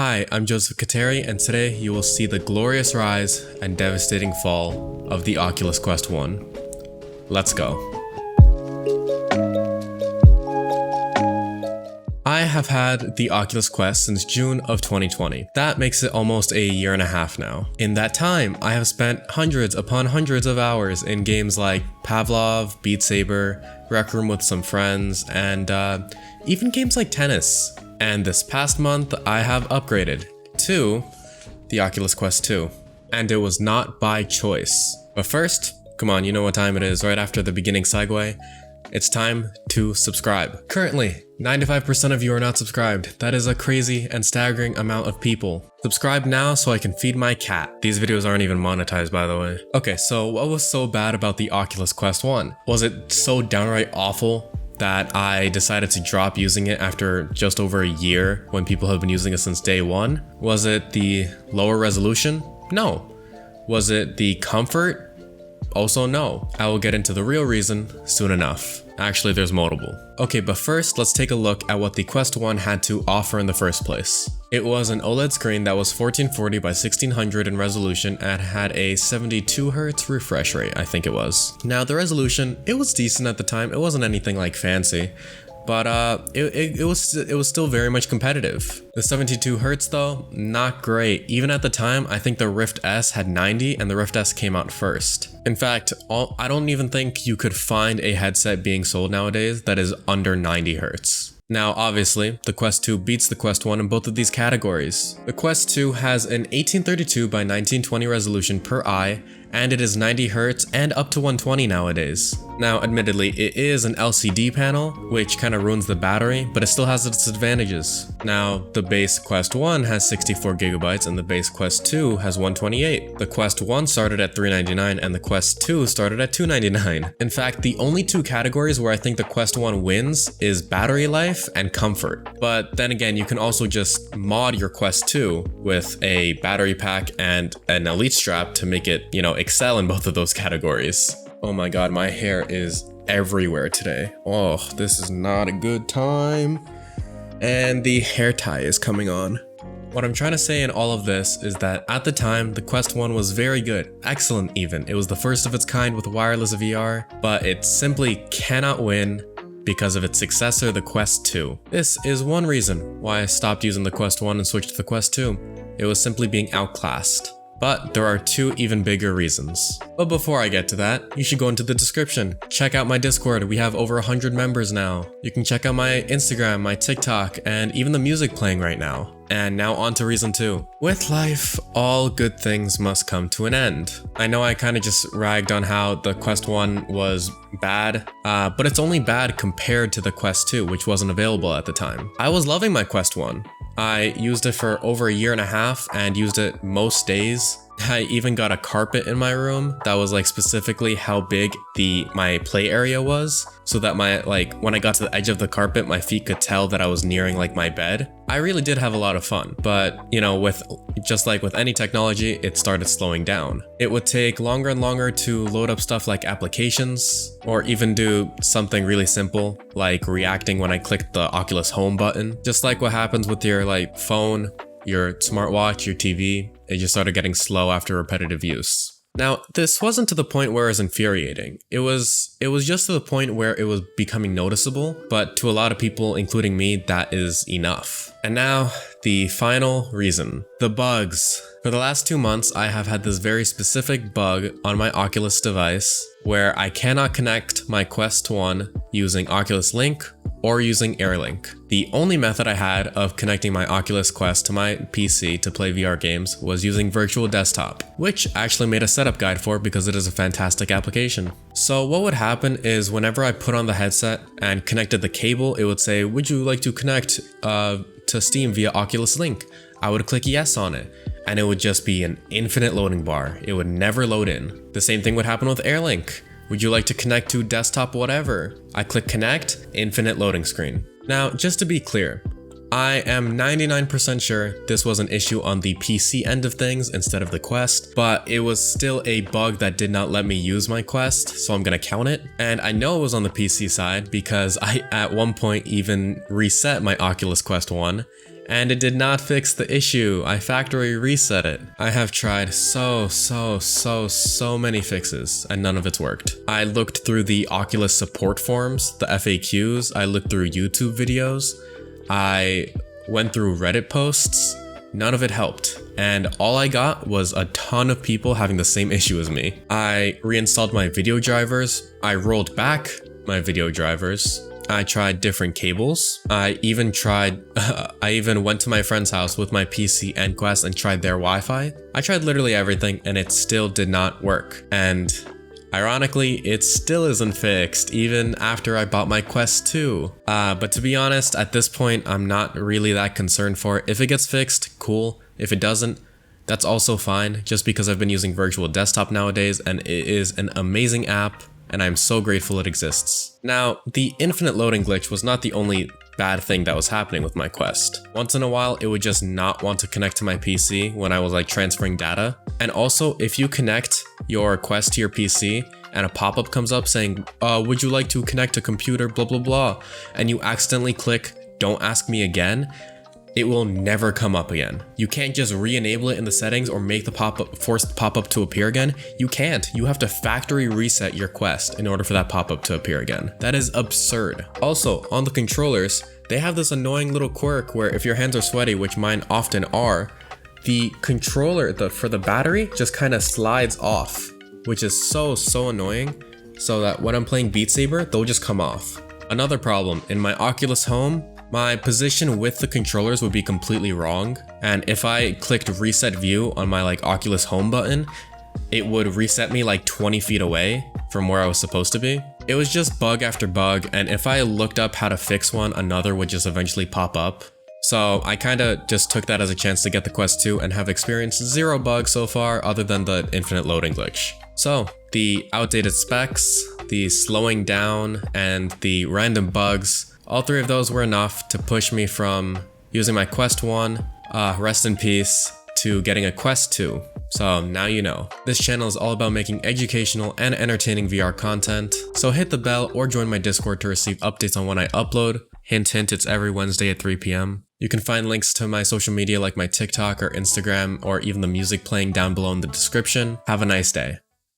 Hi, I'm Joseph Kateri, and today you will see the glorious rise and devastating fall of the Oculus Quest 1. Let's go. I have had the Oculus Quest since June of 2020. That makes it almost a year and a half now. In that time, I have spent hundreds upon hundreds of hours in games like Pavlov, Beat Saber, Rec Room with some friends, and even games like tennis. And this past month, I have upgraded to the Oculus Quest 2. And it was not by choice. But first, come on, you know what time it is, right after the beginning segue. It's time to subscribe. Currently, 95% of you are not subscribed. That is a crazy and staggering amount of people. Subscribe now so I can feed my cat. These videos aren't even monetized, by the way. Okay, so what was so bad about the Oculus Quest 1? Was it so downright awful that I decided to drop using it after just over a year when people have been using it since day one? Was it the lower resolution? No. Was it the comfort? Also no. I will get into the real reason soon enough. Actually, there's multiple. Okay, but first, let's take a look at what the Quest 1 had to offer in the first place. It was an OLED screen that was 1440 by 1600 in resolution and had a 72Hz refresh rate, I think it was. Now, the resolution, it was decent at the time. It wasn't anything like fancy, but it was still very much competitive. The 72Hz though, not great. Even at the time, I think the Rift S had 90 and the Rift S came out first. In fact, I don't even think you could find a headset being sold nowadays that is under 90 Hz. Now, obviously, the Quest 2 beats the Quest 1 in both of these categories. The Quest 2 has an 1832 by 1920 resolution per eye, and it is 90 Hz and up to 120 nowadays. Now, admittedly, it is an LCD panel, which kind of ruins the battery, but it still has its advantages. Now, the base Quest 1 has 64 gigabytes and the base Quest 2 has 128. The Quest 1 started at $399 and the Quest 2 started at $299. In fact, the only two categories where I think the Quest 1 wins is battery life and comfort. But then again, you can also just mod your Quest 2 with a battery pack and an Elite strap to make it, excel in both of those categories. Oh my god, my hair is everywhere today. Oh, this is not a good time. And the hair tie is coming on. What I'm trying to say in all of this is that at the time, the Quest 1 was very good, excellent even. It was the first of its kind with wireless VR, but it simply cannot win because of its successor, the Quest 2. This is one reason why I stopped using the Quest 1 and switched to the Quest 2. It was simply being outclassed. But there are two even bigger reasons. But before I get to that, you should go into the description. Check out my Discord, we have over 100 members now. You can check out my Instagram, my TikTok, and even the music playing right now. And now on to reason 2. With life, all good things must come to an end. I know I kind of just ragged on how the Quest 1 was bad, but it's only bad compared to the Quest 2, which wasn't available at the time. I was loving my Quest 1. I used it for over a year and a half and used it most days. I even got a carpet in my room that was like specifically how big my play area was, so that when I got to the edge of the carpet, my feet could tell that I was nearing like my bed. I really did have a lot of fun, but just like with any technology, it started slowing down. It would take longer and longer to load up stuff like applications, or even do something really simple like reacting when I clicked the Oculus Home button. Just like what happens with your phone, your smartwatch, your TV, it just started getting slow after repetitive use. Now, this wasn't to the point where it was infuriating. It was just to the point where it was becoming noticeable, but to a lot of people, including me, that is enough. And now, the final reason. The bugs. For the last 2 months, I have had this very specific bug on my Oculus device where I cannot connect my Quest 1 using Oculus Link or using AirLink. The only method I had of connecting my Oculus Quest to my PC to play VR games was using Virtual Desktop, which I actually made a setup guide for because it is a fantastic application. So what would happen is whenever I put on the headset and connected the cable, it would say, would you like to connect to Steam via Oculus Link? I would click yes on it, and it would just be an infinite loading bar. It would never load in. The same thing would happen with AirLink. Would you like to connect to desktop whatever? I click connect, infinite loading screen. Now, just to be clear, I am 99% sure this was an issue on the PC end of things instead of the Quest, but it was still a bug that did not let me use my Quest, so I'm gonna count it. And I know it was on the PC side because I at one point even reset my Oculus Quest 1 and it did not fix the issue. I factory reset it. I have tried so many fixes and none of it's worked. I looked through the Oculus support forums, the FAQs, I looked through YouTube videos, I went through Reddit posts, none of it helped. And all I got was a ton of people having the same issue as me. I reinstalled my video drivers, I rolled back my video drivers, I tried different cables. I even went to my friend's house with my PC and Quest and tried their Wi-Fi. I tried literally everything and it still did not work. And ironically, it still isn't fixed even after I bought my Quest 2. But to be honest, at this point, I'm not really that concerned for it. If it gets fixed, cool. If it doesn't, that's also fine, just because I've been using Virtual Desktop nowadays and it is an amazing app. And I'm so grateful it exists. Now, the infinite loading glitch was not the only bad thing that was happening with my Quest. Once in a while, it would just not want to connect to my PC when I was like transferring data. And also, if you connect your Quest to your PC and a pop-up comes up saying, would you like to connect a computer, blah, blah, blah, and you accidentally click, don't ask me again, it will never come up again. You can't just re-enable it in the settings or make the force the pop-up to appear again. You can't. You have to factory reset your Quest in order for that pop-up to appear again. That is absurd. Also, on the controllers, they have this annoying little quirk where if your hands are sweaty, which mine often are, the controller for the battery just kind of slides off, which is so annoying, so that when I'm playing Beat Saber, they'll just come off. Another problem, in my Oculus Home, my position with the controllers would be completely wrong, and if I clicked reset view on my like Oculus Home button, it would reset me like 20 feet away from where I was supposed to be. It was just bug after bug, and if I looked up how to fix one, another would just eventually pop up. So I kinda just took that as a chance to get the Quest 2 and have experienced 0 bugs so far other than the infinite loading glitch. So the outdated specs, the slowing down, and the random bugs, all 3 of those were enough to push me from using my Quest 1, rest in peace, to getting a Quest 2. So now you know. This channel is all about making educational and entertaining VR content, so hit the bell or join my Discord to receive updates on when I upload. Hint hint, it's every Wednesday at 3 p.m. You can find links to my social media like my TikTok or Instagram or even the music playing down below in the description. Have a nice day.